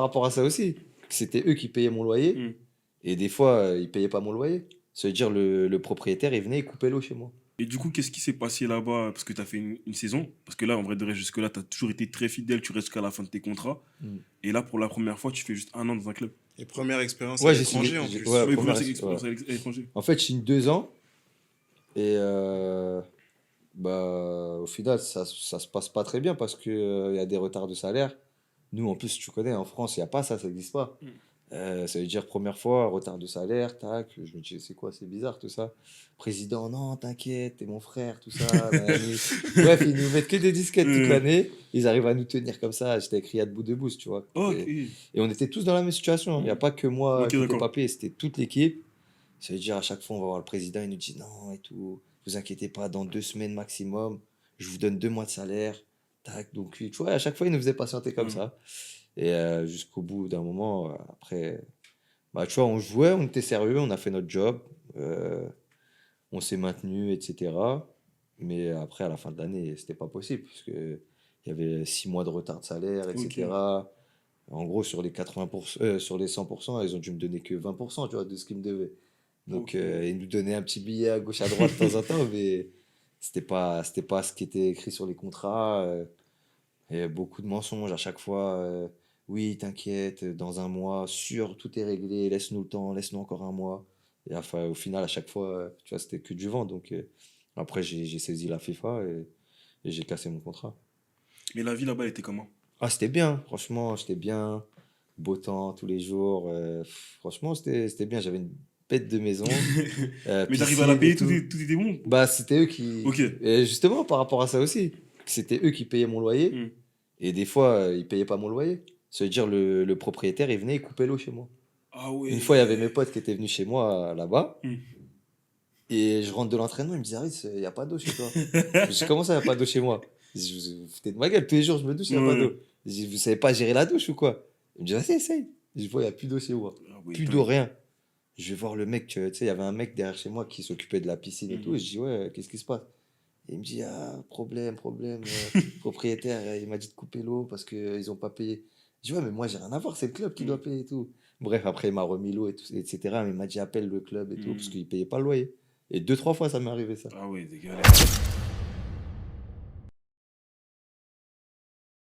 par rapport à ça aussi. C'était eux qui payaient mon loyer. Hmm. Et des fois, ils payaient pas mon loyer. Ça veut dire le propriétaire, il venait, il coupait l'eau chez moi. Et du coup, qu'est-ce qui s'est passé là-bas? Parce que tu as fait une saison. Parce que là, en vrai, de vrai, jusque-là, tu as toujours été très fidèle, tu restes jusqu'à la fin de tes contrats. Mm. Et là, pour la première fois, tu fais juste 1 an dans un club. Et première expérience à Ouais, j'ai signé. l'étranger en plus. Ouais, Oui, première. première Ouais. expérience à l'étranger. En fait, je signe 2 ans. Et au final, ça se passe pas très bien parce qu'il y a des retards de salaire. Nous, en plus, tu connais, en France, il n'y a pas ça, ça n'existe pas. Mm. Ça veut dire première fois, retard de salaire, tac. Je me dis, c'est quoi, c'est bizarre tout ça. Président, non, t'inquiète, t'es mon frère, tout ça. Nanani. Bref, ils nous mettent que des disquettes toute l'année. Ils arrivent à nous tenir comme ça. J'étais écrit à bout de bout, tu vois. Ok. Et on était tous dans la même situation. Il n'y a pas que moi Ok, qui n'étais d'accord. pas payé, c'était toute l'équipe. Ça veut dire à chaque fois, on va voir le président, il nous dit non et tout. Vous inquiétez pas, dans 2 semaines maximum, je vous donne 2 mois de salaire. Tac, donc, tu vois, à chaque fois, il nous faisait patienter comme Mm. ça. Et jusqu'au bout d'un moment, après, bah, tu vois, on jouait, on était sérieux, on a fait notre job, on s'est maintenu, etc. Mais après, à la fin de l'année, c'était pas possible, parce que il y avait 6 mois de retard de salaire, Ok. etc. En gros, sur les 80%, sur les 100%, ils ont dû me donner que 20%, tu vois, de ce qu'ils me devaient. Donc, Ok. ils nous donnaient un petit billet à gauche, à droite de temps en temps, mais c'était pas ce qui était écrit sur les contrats. Et beaucoup de mensonges à chaque fois. Oui, t'inquiète, dans un mois, sûr, tout est réglé, laisse-nous le temps, laisse-nous encore un mois. Et enfin, au final, à chaque fois, tu vois, c'était que du vent. Donc, après, j'ai saisi la FIFA et j'ai cassé mon contrat. Mais la vie là-bas, elle était comment? Ah, c'était bien, franchement, j'étais bien. Beau temps tous les jours. Franchement, c'était bien. J'avais une bête de maison, Mais t'arrives à la piscine et payer, tout. tout était bon? Bah, c'était eux qui. Ok. Et justement, par rapport à ça aussi, c'était eux qui payaient mon loyer. Hmm. Et des fois, ils payaient pas mon loyer. Ça veut dire le propriétaire, il venait, il coupait l'eau chez moi. Ah Une fois, il y avait ouais. mes potes qui étaient venus chez moi là-bas. Hmm. Et je rentre de l'entraînement, il me dit, Aris, il n'y a pas d'eau chez toi. Je dis, comment ça, il n'y a pas d'eau chez moi? Je dis, vous vous foutez de ma gueule, tous les jours, je me douche, il n'y a pas Ouais. d'eau. Je dis, vous savez pas gérer la douche ou quoi? Il me dit, vas-y, essaye. Je vois, il n'y a plus d'eau chez moi. Ah ouais, Plus d'eau, rien. Je vais voir le mec, tu sais, il y avait un mec derrière chez moi qui s'occupait de la piscine et tout. Mhm. Et je dis, ouais, qu'est-ce qui se passe? Et il me dit, ah, problème, propriétaire, il m'a dit de couper l'eau parce qu'ils n'ont pas payé. Je dis, ouais, mais moi, j'ai rien à voir, c'est le club qui Mhm. doit payer et tout. Bref, après, il m'a remis l'eau, et tout, etc. Mais il m'a dit, appelle le club et tout, parce Mhm. qu'ils ne payaient pas le loyer. Et 2, 3 fois, ça m'est arrivé ça. Ah ouais, dégueulasse.